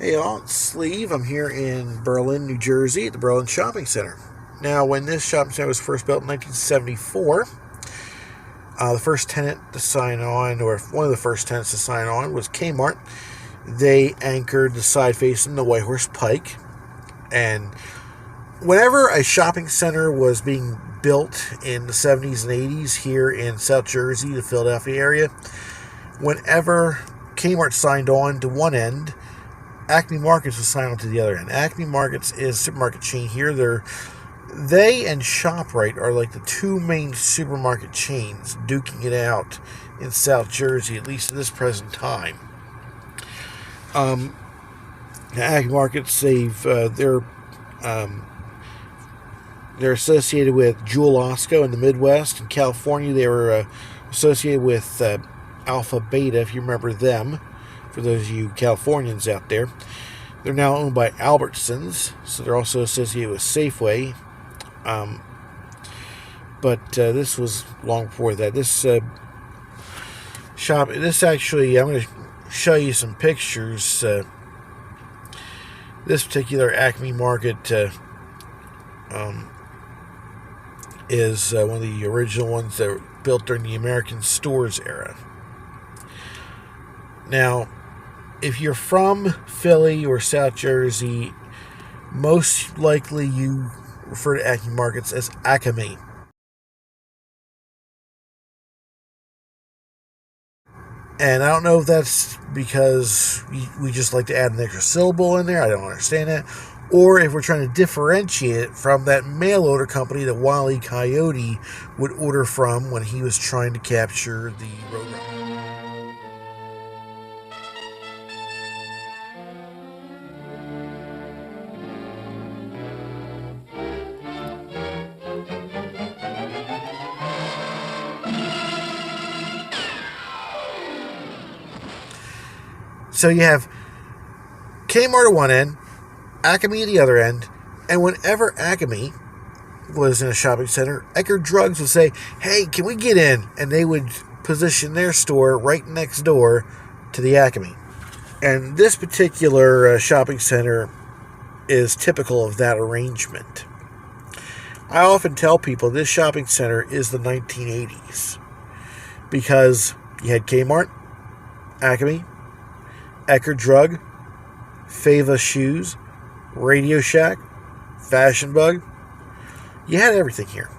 Hey all, it's Sleeve. I'm here in Berlin, New Jersey at the Berlin Shopping Center. Now, when this shopping center was first built in 1974, the first tenant to sign on, or one of the first tenants to sign on, was Kmart. They anchored the side facing the White Horse Pike. And whenever a shopping center was being built in the 70s and 80s here in South Jersey, the Philadelphia area, whenever Kmart signed on to one end, Acme Markets was signed on to the other end. Acme Markets is a supermarket chain here. They and ShopRite are like the two main supermarket chains duking it out in South Jersey, at least at this present time. Acme Markets, they're associated with Jewel Osco in the Midwest. In California, they were associated with Alpha Beta, if you remember them. For those of you Californians out there, they're now owned by Albertsons, so they're also associated with Safeway. But this was long before that. This actually, I'm going to show you some pictures. This particular Acme Market is one of the original ones that were built during the American Stores era. Now, if you're from Philly or South Jersey, most likely you refer to Acme Markets as Acme. And I don't know if that's because we just like to add an extra syllable in there. I don't understand that. Or if we're trying to differentiate it from that mail order company that Wile E. Coyote would order from when he was trying to capture the Roadrunner. So you have Kmart at one end, Acme at the other end, and whenever Acme was in a shopping center, Eckerd Drugs would say, "Hey, can we get in?" And they would position their store right next door to the Acme. And this particular shopping center is typical of that arrangement. I often tell people this shopping center is the 1980s because you had Kmart, Acme, Eckerd Drug, Fava Shoes, Radio Shack, Fashion Bug. You had everything here.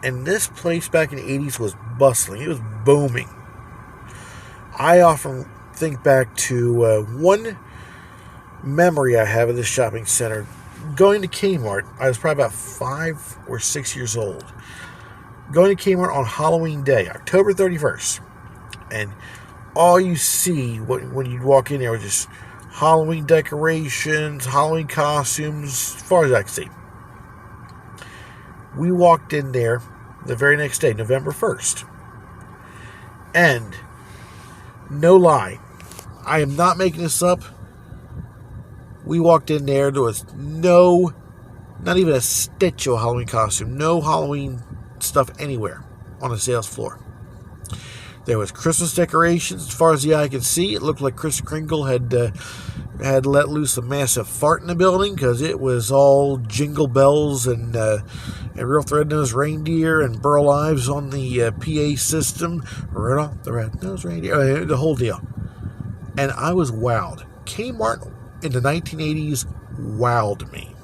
And this place back in the 80s was bustling. It was booming. I often think back to one memory I have of this shopping center. Going to Kmart, I was probably about 5 or 6 years old. Going to Kmart on Halloween Day, October 31st. And all you see when you walk in there are just Halloween decorations, Halloween costumes, as far as I can see. We walked in there the very next day, November 1st. And, no lie, I am not making this up. We walked in there was not even a stitch of a Halloween costume, no Halloween stuff anywhere on the sales floor. There was Christmas decorations as far as the eye could see. It looked like Kris Kringle had let loose a massive fart in the building because it was all jingle bells and real red-nosed reindeer and Burl Ives on the PA system. Rudolph the red-nosed reindeer, the whole deal. And I was wowed. Kmart in the 1980s wowed me.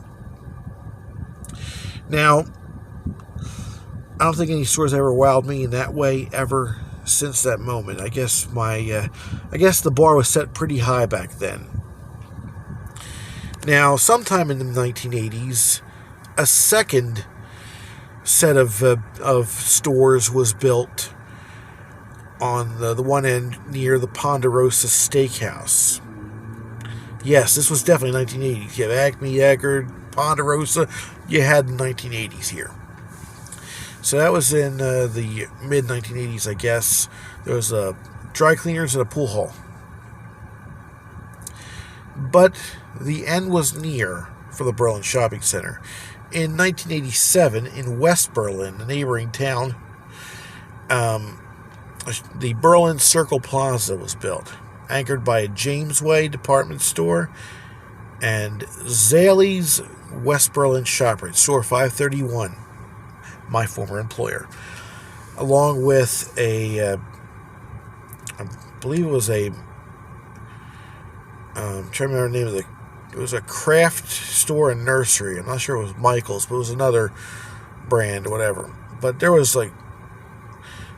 Now, I don't think any stores ever wowed me in that way ever since that moment. I guess the bar was set pretty high back then. Now, sometime in the 1980s, a second set of stores was built on the one end near the Ponderosa Steakhouse. Yes, this was definitely 1980s. You have Acme, Eckerd, Ponderosa. You had the 1980s here. So that was in the mid-1980s, I guess. There was dry cleaners and a pool hall. But the end was near for the Berlin Shopping Center. In 1987, in West Berlin, a neighboring town, the Berlin Circle Plaza was built, anchored by a Jamesway department store and Zaley's West Berlin ShopRite, store 531, my former employer, along with I believe it was I'm trying to remember the name of it was a craft store and nursery. I'm not sure it was Michael's, but it was another brand or whatever. But there was like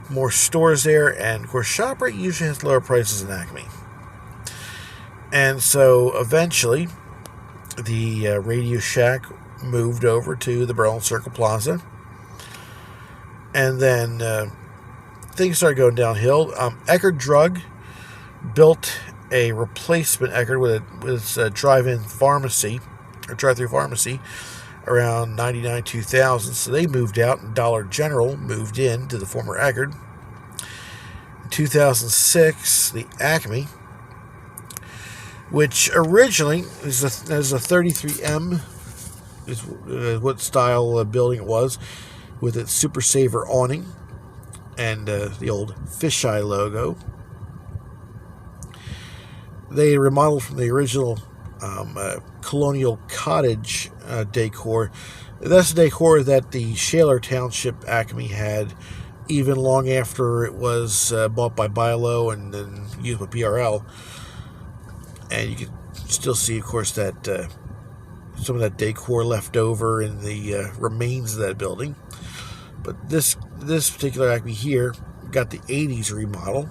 more stores there, and of course ShopRite usually has lower prices than Acme. And so eventually the Radio Shack moved over to the Berlin Circle Plaza, and then things started going downhill. Eckerd Drug built a replacement Eckerd with a drive-in pharmacy, or drive-through pharmacy, around 99, 2000. So they moved out, and Dollar General moved in to the former Eckerd. In 2006, the Acme, which originally is a 33M, is what style building it was, with its Super Saver awning and the old fisheye logo. They remodeled from the original colonial cottage decor. That's the decor that the Shaler Township Acme had even long after it was bought by Bilo and then used by PRL. And you can still see, of course, that some of that decor left over in the remains of that building. But this particular Acme here got the 80s remodel.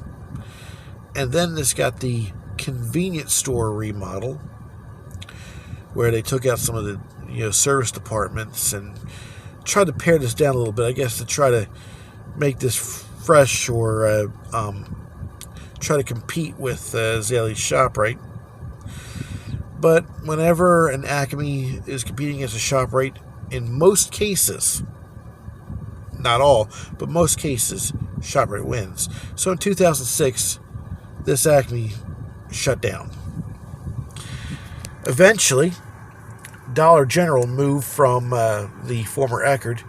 And then this got the convenience store remodel, where they took out some of the service departments and tried to pare this down a little bit, I guess, to try to make this fresh, or try to compete with Zaley's ShopRite. But whenever an Acme is competing against a ShopRite, in most cases, not all, but most cases, ShopRite wins. So in 2006, this Acme shut down. Eventually, Dollar General moved from the former Eckerd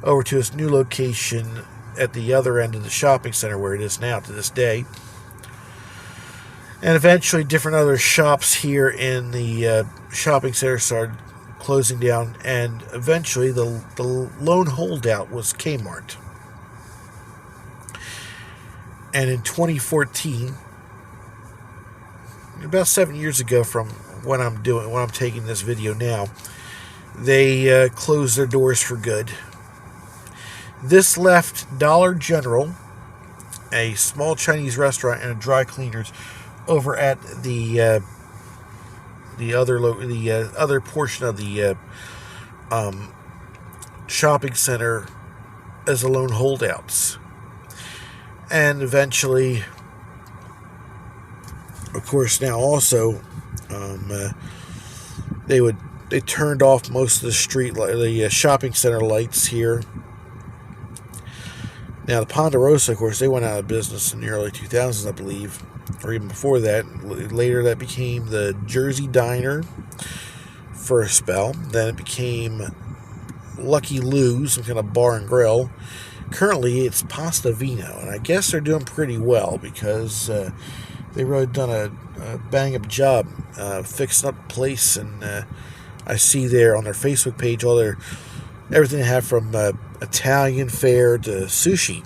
over to its new location at the other end of the shopping center, where it is now to this day. And eventually, different other shops here in the shopping center started closing down, and eventually the lone holdout was Kmart. And in 2014, about 7 years ago from when I'm taking this video now, they closed their doors for good. This left Dollar General, a small Chinese restaurant, and a dry cleaners over at the other portion of the shopping center as the lone holdouts. And eventually, of course, now also they turned off most of the shopping center lights here. Now the Ponderosa, of course, they went out of business in the early 2000s, I believe, or even before that. Later, that became the Jersey Diner for a spell. Then it became Lucky Lou's, some kind of bar and grill. Currently, it's Pasta Vino, and I guess they're doing pretty well because they really done a bang-up job fixing up the place. And I see there on their Facebook page everything they have from Italian fare to sushi.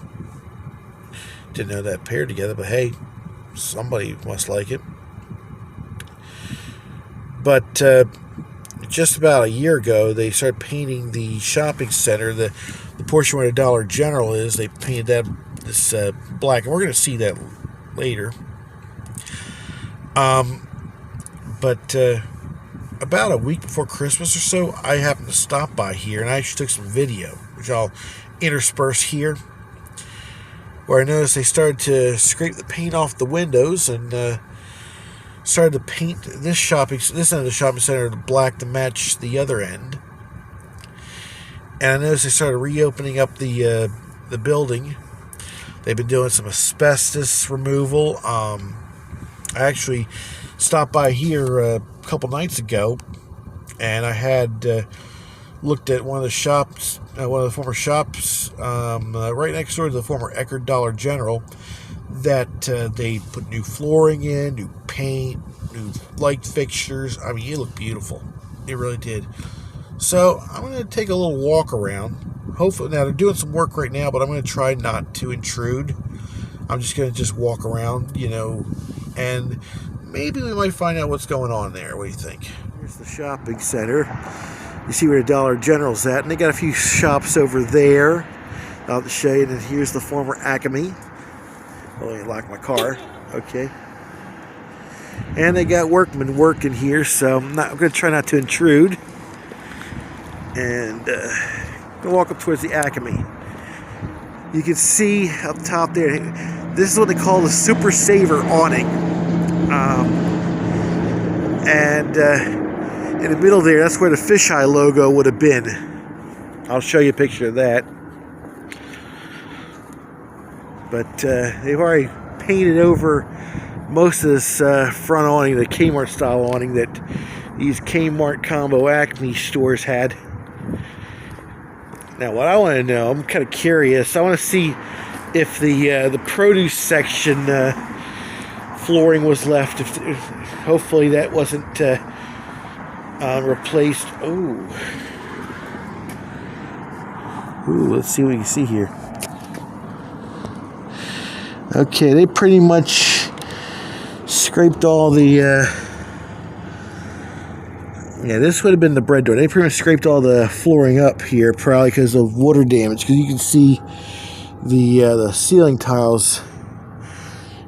Didn't know that paired together, but hey, somebody must like it. But just about a year ago, they started painting the shopping center, the portion where the Dollar General is. They painted this black, and we're going to see that later. But about a week before Christmas or so, I happened to stop by here, and I actually took some video, which I'll intersperse here, where I noticed they started to scrape the paint off the windows and started to paint this end of the shopping center black to match the other end. And I noticed they started reopening up the building. They've been doing some asbestos removal. I actually stopped by here a couple nights ago, and I had looked at one of the former shops right next door to the former Eckerd Dollar General. that they put new flooring in, new paint, new light fixtures. I mean, it looked beautiful. It really did. So I'm going to take a little walk around. Hopefully, now they're doing some work right now, but I'm going to try not to intrude. I'm just going to just walk around, and maybe we might find out what's going on there. What do you think? Here's the shopping center. You see where the Dollar General's at, and they got a few shops over there. I'll have to show you. And here's the former Acme. Oh, I locked my car. Okay. And they got workmen working here, so I'm going to try not to intrude. And I'm going to walk up towards the Acme. You can see up top there, this is what they call the Super Saver awning. And in the middle there, that's where the fisheye logo would have been. I'll show you a picture of that. But they've already painted over most of this front awning, the Kmart style awning that these Kmart combo Acme stores had. Now, what I want to know, I'm kind of curious. I want to see if the produce section flooring was left. If hopefully that wasn't replaced. Ooh, let's see what you can see here. Okay, they pretty much scraped all the. Yeah, this would have been the bread door. They pretty much scraped all the flooring up here, probably because of water damage. Because you can see the ceiling tiles,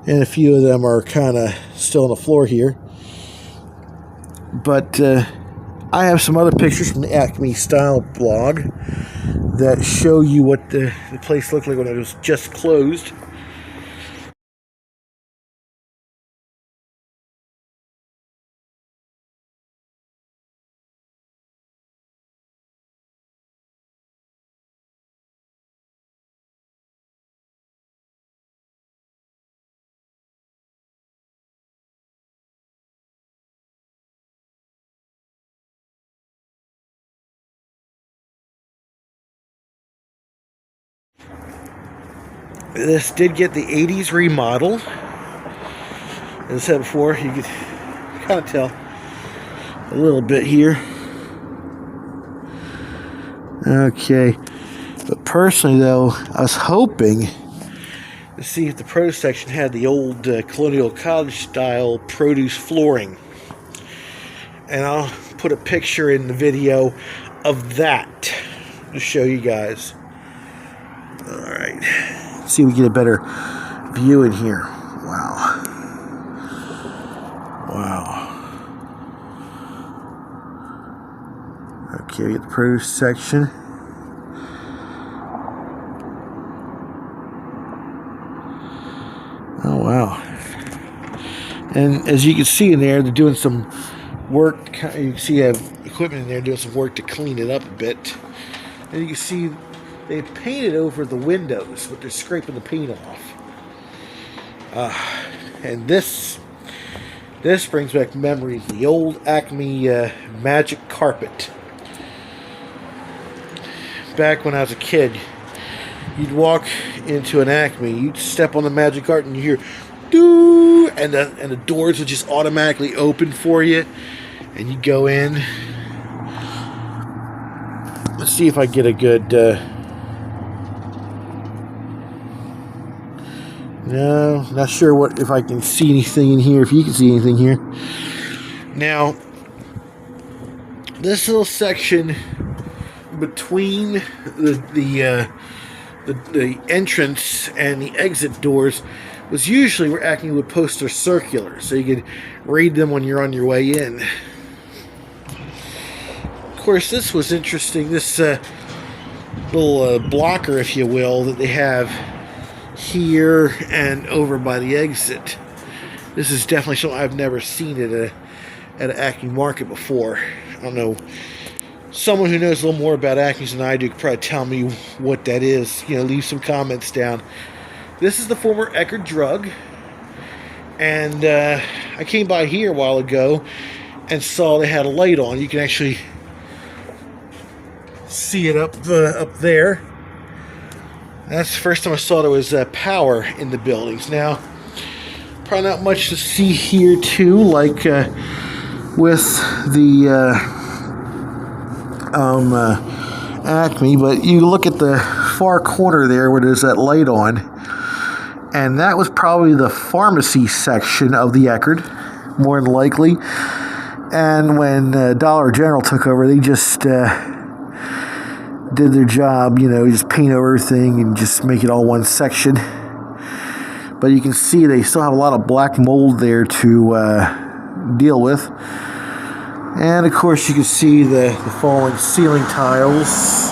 and a few of them are kind of still on the floor here. But I have some other pictures from the Acme Style blog that show you what the place looked like when it was just closed. This did get the 80s remodel. As I said before, you could kind of tell a little bit here. Okay. But personally, though, I was hoping to see if the produce section had the old colonial cottage style produce flooring. And I'll put a picture in the video of that to show you guys. Alright. See if we get a better view in here. Wow. Okay, we get the produce section. Oh, wow. And as you can see in there, they're doing some work. You can see you have equipment in there doing some work to clean it up a bit. And you can see they painted over the windows, but they're scraping the paint off. And this brings back memories. The old Acme magic carpet. Back when I was a kid, you'd walk into an Acme, you'd step on the magic carpet and you hear doo, and the doors would just automatically open for you, and you go in. Let's see if I get a good. No, not sure if I can see anything in here. If you can see anything here. Now, this little section between the entrance and the exit doors was usually where Acme would post their circulars, so you could read them when you're on your way in. Of course, this was interesting. This little blocker, if you will, that they have here and over by the exit. This is definitely something I've never seen at an Acme market before. I don't know. Someone who knows a little more about Acme than I do could probably tell me what that is. Leave some comments down. This is the former Eckerd drug. And I came by here a while ago and saw they had a light on. You can actually see it up there. That's the first time I saw there was power in the buildings. Now, probably not much to see here too, like with the Acme, but you look at the far corner there where there's that light on, and that was probably the pharmacy section of the Eckerd, more than likely. And when Dollar General took over, they just did their job, just paint over everything and just make it all one section. But you can see they still have a lot of black mold there to deal with. And of course you can see the falling ceiling tiles.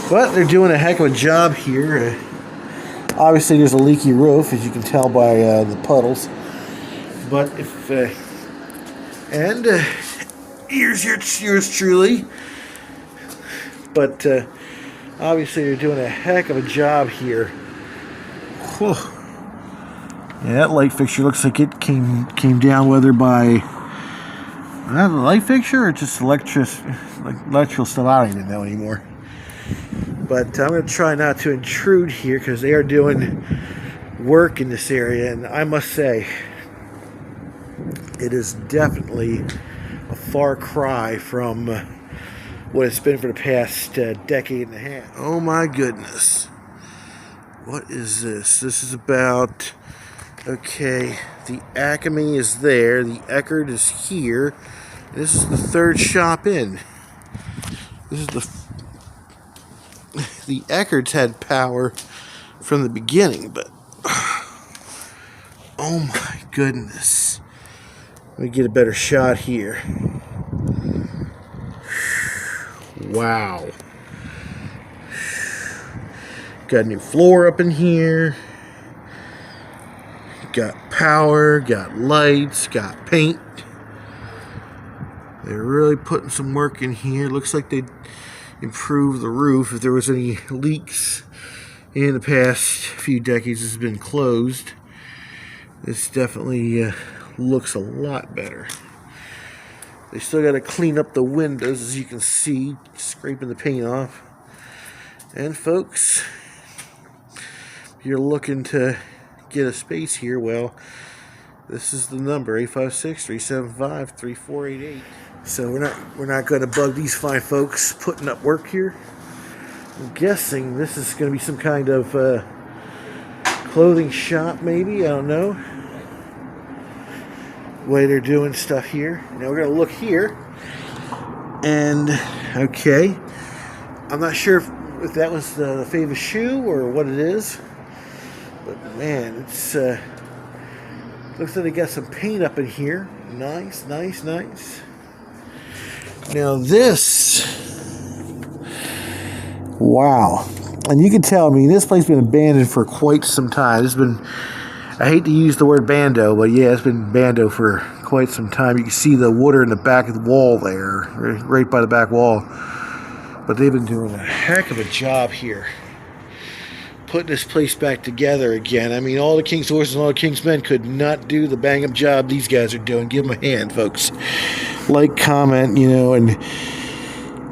But they're doing a heck of a job here. Obviously there's a leaky roof, as you can tell by the puddles. But if... here's yours truly. But obviously they're doing a heck of a job here. Whew. Yeah, that light fixture looks like it came down, whether by the light fixture or just electrical stuff. I don't even know anymore. But I'm going to try not to intrude here because they are doing work in this area, and I must say it is definitely a far cry from what it's been for the past decade and a half. Oh my goodness. What is this? This is about... Okay, the Acme is there, the Eckerd is here, and this is the third shop in. This is the Eckerds had power from the beginning, but oh my goodness. Let me get a better shot here. Wow. Got a new floor up in here. Got power, got lights, got paint. They're really putting some work in here. Looks like they improved the roof. If there was any leaks in the past few decades, it's been closed. This definitely looks a lot better. They still got to clean up the windows, as you can see, scraping the paint off. And folks, if you're looking to get a space here, well, this is the number, 856-375-3488. So we're not going to bug these fine folks putting up work here. I'm guessing this is going to be some kind of clothing shop, maybe. I don't know. The way they're doing stuff here. Now we're going to look here, and okay, I'm not sure if that was the famous shoe or what it is. But man, it's looks like they got some paint up in here. Nice, nice, nice. Now this, wow. And you can tell, I mean, this place has been abandoned for quite some time. It's been, I hate to use the word bando, but yeah, it's been bando for quite some time. You can see the water in the back of the wall there, right by the back wall. But they've been doing a heck of a job here, putting this place back together again. I mean, all the King's horses and all the King's men could not do the bang-up job these guys are doing. Give them a hand, folks. Like, comment, and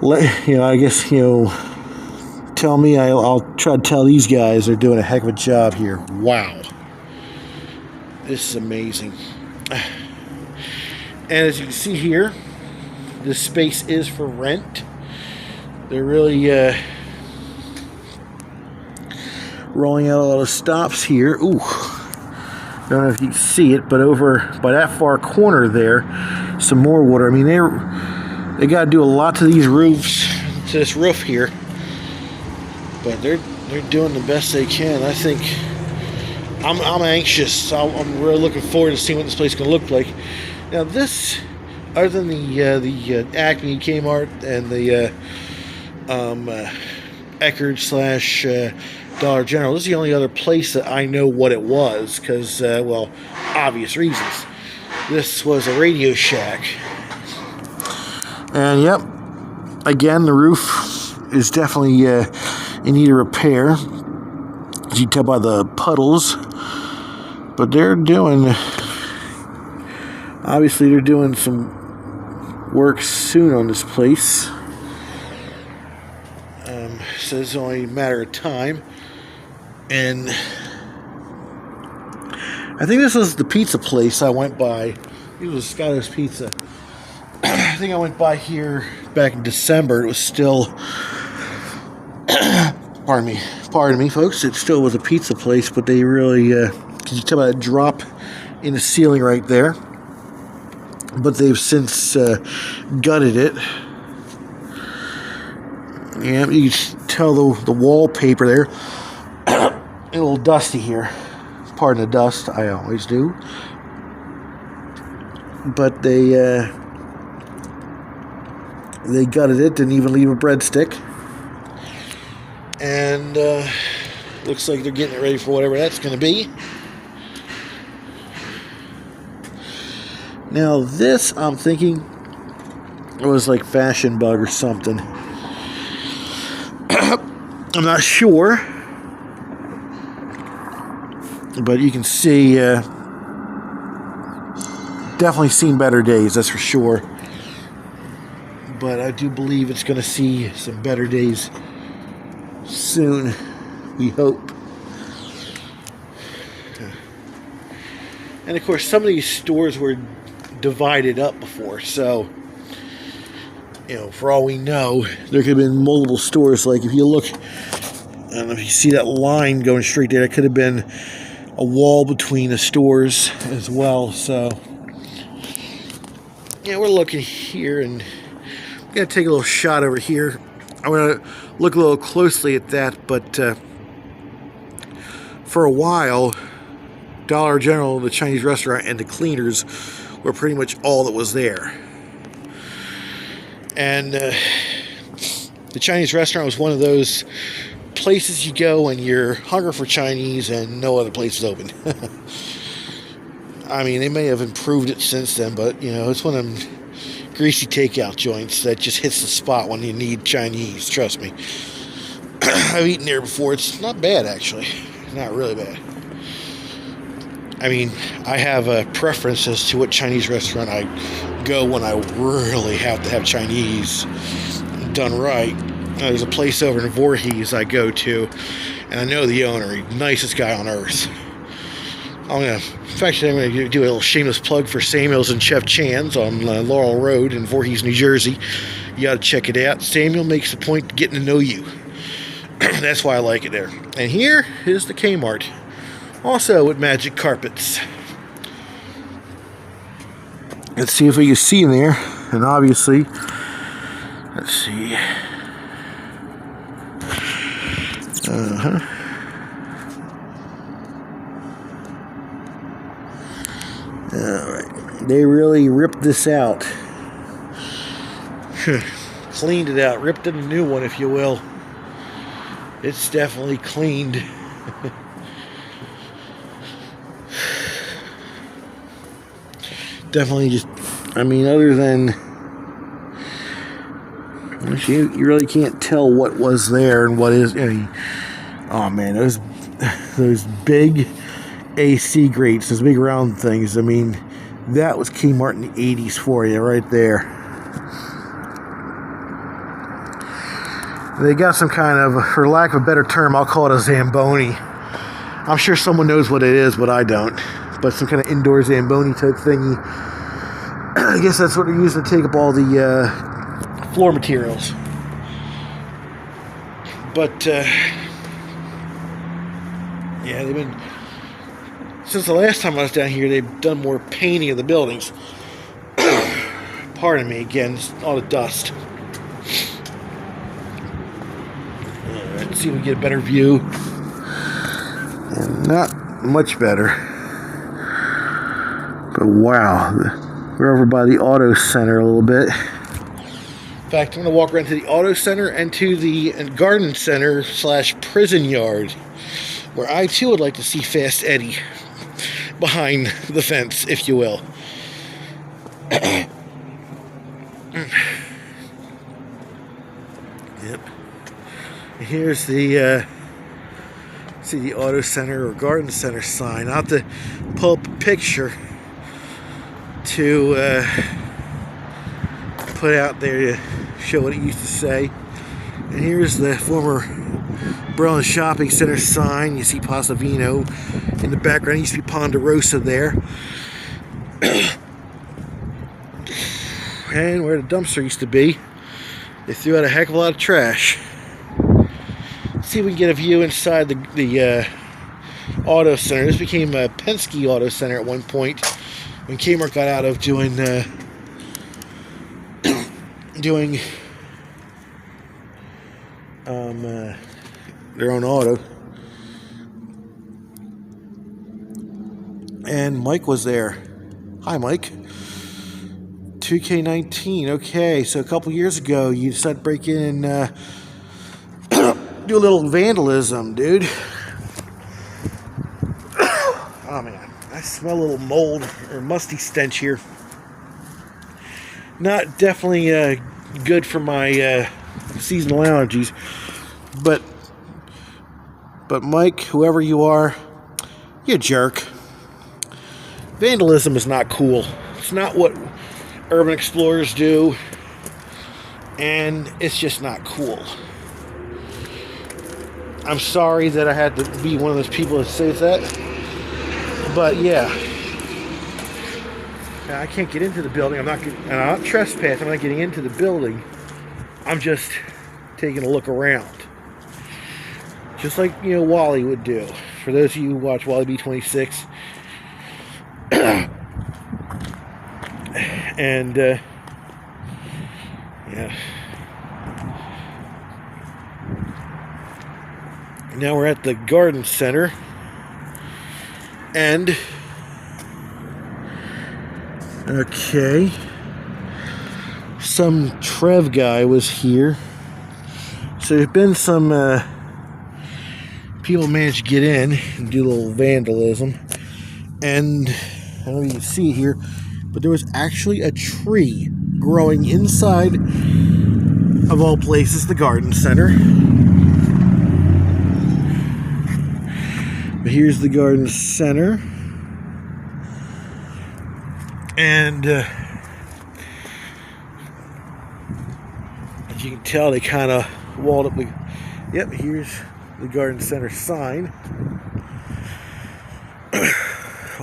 let, I guess, tell me. I'll try to tell these guys they're doing a heck of a job here. Wow. This is amazing. And as you can see here, this space is for rent. They're really rolling out a lot of stops here. Ooh, don't know if you can see it, but over by that far corner there, some more water. I mean, they got to do a lot to these roofs, to this roof here, but they're doing the best they can. I think I'm anxious. I'm really looking forward to seeing what this place is going to look like. Now, this, other than the Acme, Kmart, and the Eckerd / Dollar General, this is the only other place that I know what it was, because, well, obvious reasons. This was a Radio Shack. And, yep, again, the roof is definitely in need of repair, as you can tell by the puddles. But they're doing, obviously, they're doing some work soon on this place. So it's only a matter of time. And I think this was the pizza place I went by. It was Scotto's Pizza. I think I went by here back in December. It was still, pardon me, folks. It still was a pizza place, but they really, can you tell by that drop in the ceiling right there? But they've since gutted it. Yeah, you can tell the wallpaper there. A little dusty here. Pardon the dust, I always do. But they gutted it, didn't even leave a breadstick. And looks like they're getting it ready for whatever that's going to be. Now this, I'm thinking, it was like Fashion Bug or something. I'm not sure. But you can see, definitely seen better days, that's for sure. But I do believe it's going to see some better days soon, we hope. And of course, some of these stores were divided up before, so, you know, for all we know, there could have been multiple stores. Like if you look, I don't know if you see that line going straight there, that could have been a wall between the stores as well. So yeah, we're looking here, and I'm gonna take a little shot over here. I'm gonna look a little closely at that. But for a while, Dollar General, the Chinese restaurant, and the cleaners were pretty much all that was there. And the Chinese restaurant was one of those places you go when you're hungry for Chinese and no other place is open. I mean, they may have improved it since then, but, you know, it's one of them greasy takeout joints that just hits the spot when you need Chinese, trust me. I've eaten there before. It's not bad, actually. Not really bad. I mean, I have a preference as to what Chinese restaurant I go when I really have to have Chinese done right. There's a place over in Voorhees I go to, and I know the owner, nicest guy on earth. I'm going to do a little shameless plug for Samuel's and Chef Chan's on Laurel Road in Voorhees, New Jersey. You got to check it out. Samuel makes a point of getting to know you. That's why I like it there. And here is the Kmart, also with magic carpets. Let's see if we can see in there. And obviously, let's see. Alright. They really ripped this out. Cleaned it out. Ripped in a new one, if you will. It's definitely cleaned. Definitely just, I mean, other than, you really can't tell what was there and what is. I mean, oh man, those big AC grates, those big round things. I mean, that was Kmart in the 80s for you, right there. They got some kind of, for lack of a better term, I'll call it a Zamboni. I'm sure someone knows what it is, but I don't. But some kind of indoor Zamboni type thingy. I guess that's what they're using to take up all the floor materials. But yeah, they've been, since the last time I was down here, they've done more painting of the buildings. Pardon me again, all the dust. Alright, let's see if we get a better view. And not much better. But wow, we're over by the auto center a little bit. In fact, I'm going to walk around to the auto center and to the garden center / prison yard, where I too would like to see Fast Eddie behind the fence, if you will. Yep. Here's the see the auto center or garden center sign. I'll have to pull up a picture to put out there to show what it used to say. And here's the former Berlin Shopping Center sign. You see Pasavino in the background. It used to be Ponderosa there. And where the dumpster used to be, they threw out a heck of a lot of trash. Let's see if we can get a view inside the auto center. This became a Penske Auto Center at one point when Kmart got out of doing their own auto. And Mike was there. Hi, Mike. 2K19. Okay, so a couple years ago, you decided to break in and do a little vandalism, dude. Oh man, I smell a little mold or musty stench here. Not definitely good for my seasonal allergies, but Mike, whoever you are, you jerk. Vandalism is not cool. It's not what urban explorers do, and it's just not cool. I'm sorry that I had to be one of those people that says that, but yeah, I can't get into the building. I'm not trespassing. I'm not getting into the building. I'm just taking a look around, just like Wally would do. For those of you who watch Wally B26, and yeah. Now we're at the garden center, and okay, some Trev guy was here. So there's been some people managed to get in and do a little vandalism, and I don't know if you can see it here, but there was actually a tree growing inside, of all places, the garden center. But here's the garden center, and as you can tell, they kind of walled up. Yep, here's the garden center sign.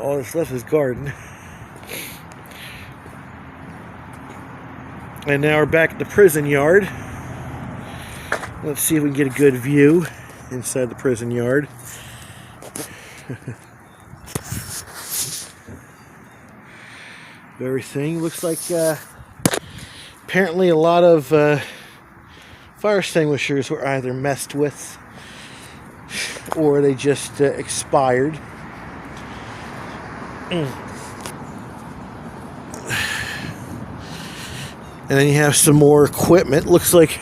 All that's left is garden. And now we're back at the prison yard. Let's see if we can get a good view inside the prison yard. Everything looks like apparently a lot of fire extinguishers were either messed with or they just expired. And then you have some more equipment. Looks like,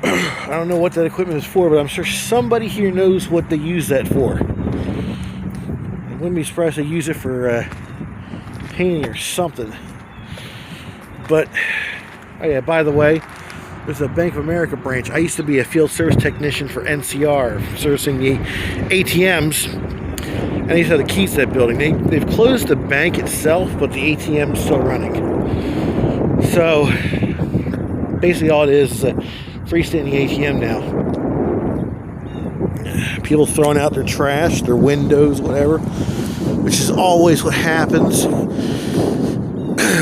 I don't know what that equipment is for, but I'm sure somebody here knows what they use that for. I wouldn't be surprised if they use it for painting or something. But, oh yeah, by the way, there's a Bank of America branch. I used to be a field service technician for NCR, servicing the ATMs. And I used to have the keys to that building. They've closed the bank itself, but the ATM is still running. So, basically all it is a freestanding ATM now. People throwing out their trash, their windows, whatever, which is always what happens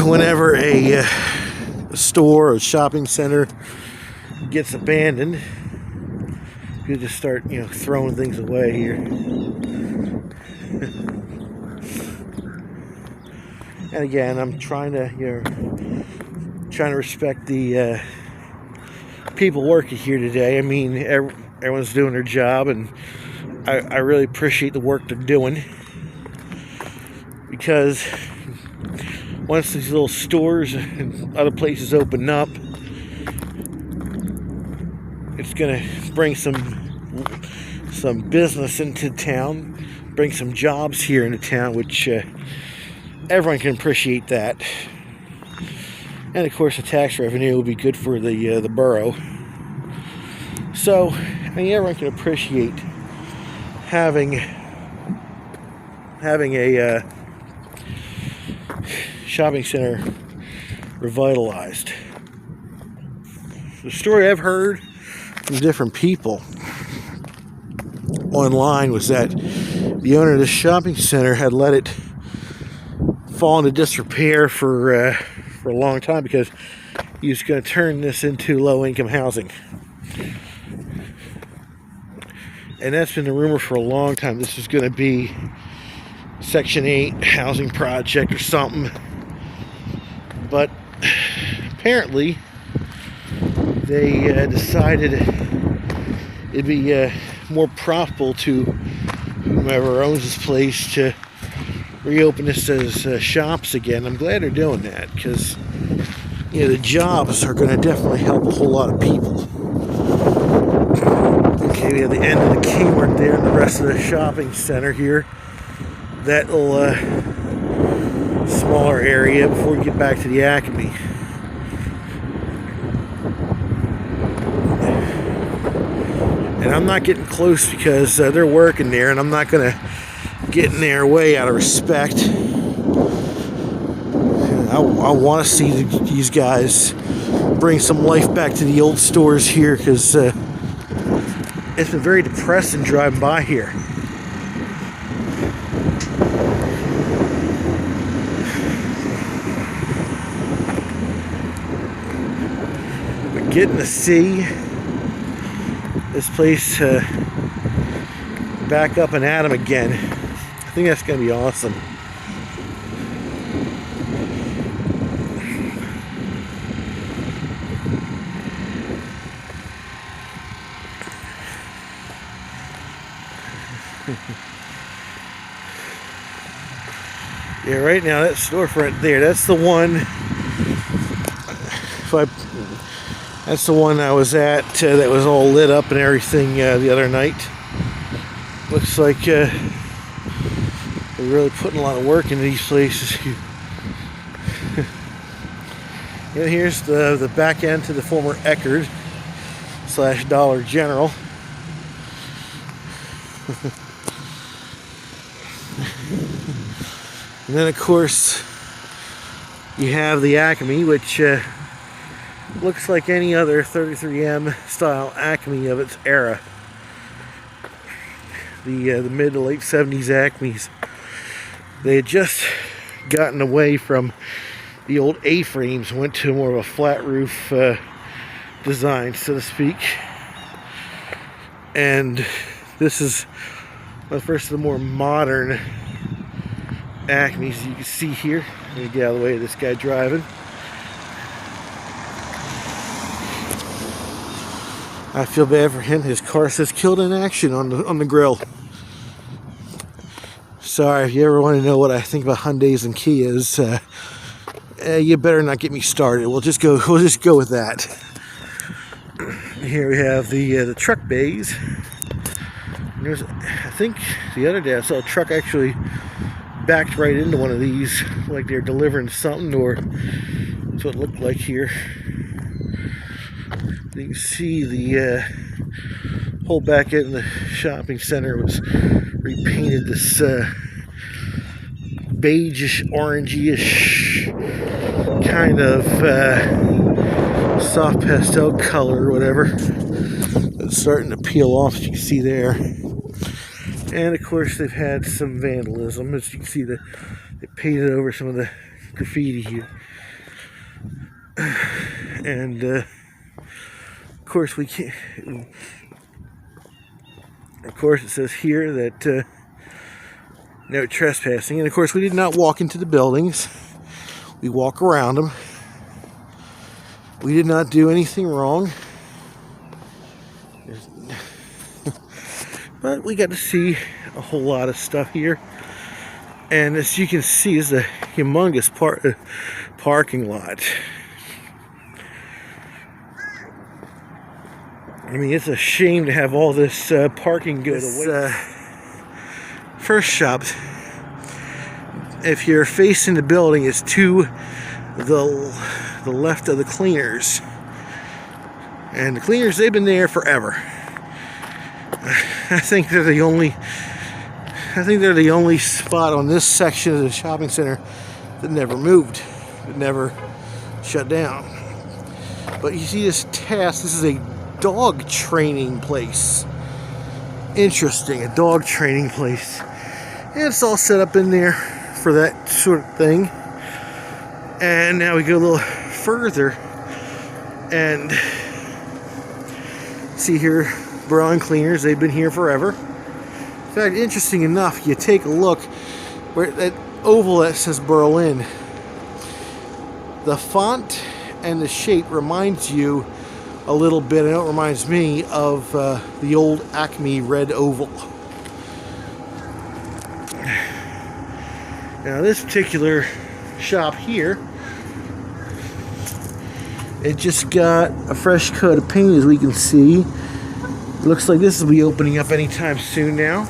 whenever a store or shopping center gets abandoned. You just start, throwing things away here. And again, I'm trying to respect the people working here today. I mean, everyone's doing their job, and I really appreciate the work they're doing, because once these little stores and other places open up, it's gonna bring some business into town, bring some jobs here into town, which everyone can appreciate that. And of course, the tax revenue will be good for the borough. So, I mean, everyone can appreciate having a shopping center revitalized. The story I've heard from different people online was that the owner of the shopping center had let it fall into disrepair for a long time because he was going to turn this into low-income housing. And that's been the rumor for a long time. This is going to be Section 8 housing project or something. But apparently they decided it'd be more profitable to whomever owns this place to reopen this as shops again. I'm glad they're doing that because, you know, the jobs are going to definitely help a whole lot of people. Okay, we have the end of the Kmart there and the rest of the shopping center here. That little smaller area before we get back to the Acme. And I'm not getting close because they're working there, and I'm not going to get in their way out of respect. I want to see these guys bring some life back to the old stores here because it's been very depressing driving by here. But getting to see this place back up and at 'em again, I think that's going to be awesome. Yeah, right now that storefront there, that's the one. That's the one I was at that was all lit up and everything the other night. Looks like they're really putting a lot of work into these places. And here's the back end to the former Eckerd / Dollar General. And then, of course, you have the Acme, which looks like any other 33M style Acme of its era. The mid to late 70s Acmes. They had just gotten away from the old A-frames, went to more of a flat roof design, so to speak. And this is the first of the more modern Acmes you can see here. Let me get out of the way of this guy driving. I feel bad for him. His car says "killed in action" on the grill. Sorry, if you ever want to know what I think about Hyundais and Kias, you better not get me started. We'll just go with that. Here we have the truck bays. There's, I think the other day I saw a truck actually backed right into one of these, like they're delivering something, or that's what it looked like here. You can see the whole back end of the shopping center was repainted this beigeish, orangey-ish kind of soft pastel color or whatever. It's starting to peel off, as you can see there. And of course they've had some vandalism. As you can see, they painted over some of the graffiti here. And of course we can't. Of course it says here that no trespassing. And of course we did not walk into the buildings. We walk around them. We did not do anything wrong. But we got to see a whole lot of stuff here. And as you can see, it's a humongous parking lot. I mean, it's a shame to have all this parking go to waste. First shop, if you're facing the building, is to the left of the cleaners. And the cleaners, they've been there forever. I think they're the only spot on this section of the shopping center that never moved, that never shut down. But you see this task, this is a dog training place. interesting. A dog training place. And it's all set up in there for that sort of thing. And now we go a little further and see here, Braun Cleaners. They've been here forever. In fact, interesting enough, you take a look where that oval that says Berlin. The font and the shape reminds you a little bit, I know it reminds me of the old Acme red oval. Now this particular shop here, it just got a fresh coat of paint, as we can see. It looks like this will be opening up anytime soon now.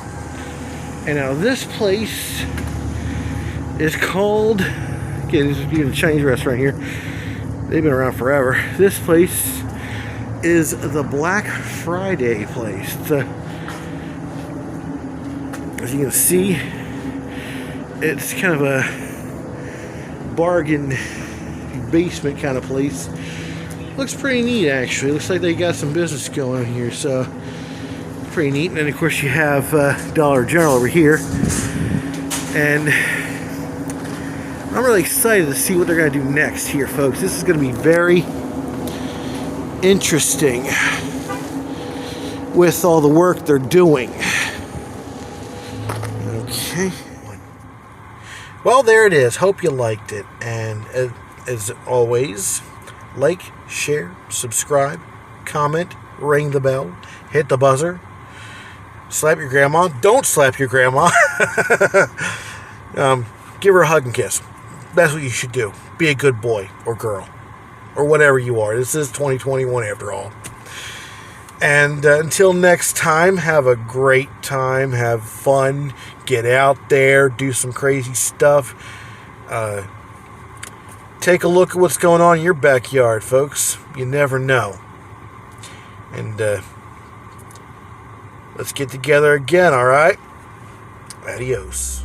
And now this place is called, again, this is even a Chinese restaurant here. They've been around forever. This place is the Black Friday place. As you can see, it's kind of a bargain basement kind of place. Looks pretty neat, actually. Looks like they got some business going on here, so pretty neat. And then of course you have Dollar General over here, and I'm really excited to see what they're going to do next here, folks. This is going to be very interesting with all the work they're doing. Okay. Well, there it is. Hope you liked it. And as always, like, share, subscribe, comment, ring the bell, hit the buzzer, slap your grandma. Don't slap your grandma. Give her a hug and kiss. That's what you should do. Be a good boy or girl or whatever you are. This is 2021 after all. And until next time, have a great time. Have fun. Get out there. Do some crazy stuff. Take a look at what's going on in your backyard, folks. You never know. And let's get together again, all right? Adios.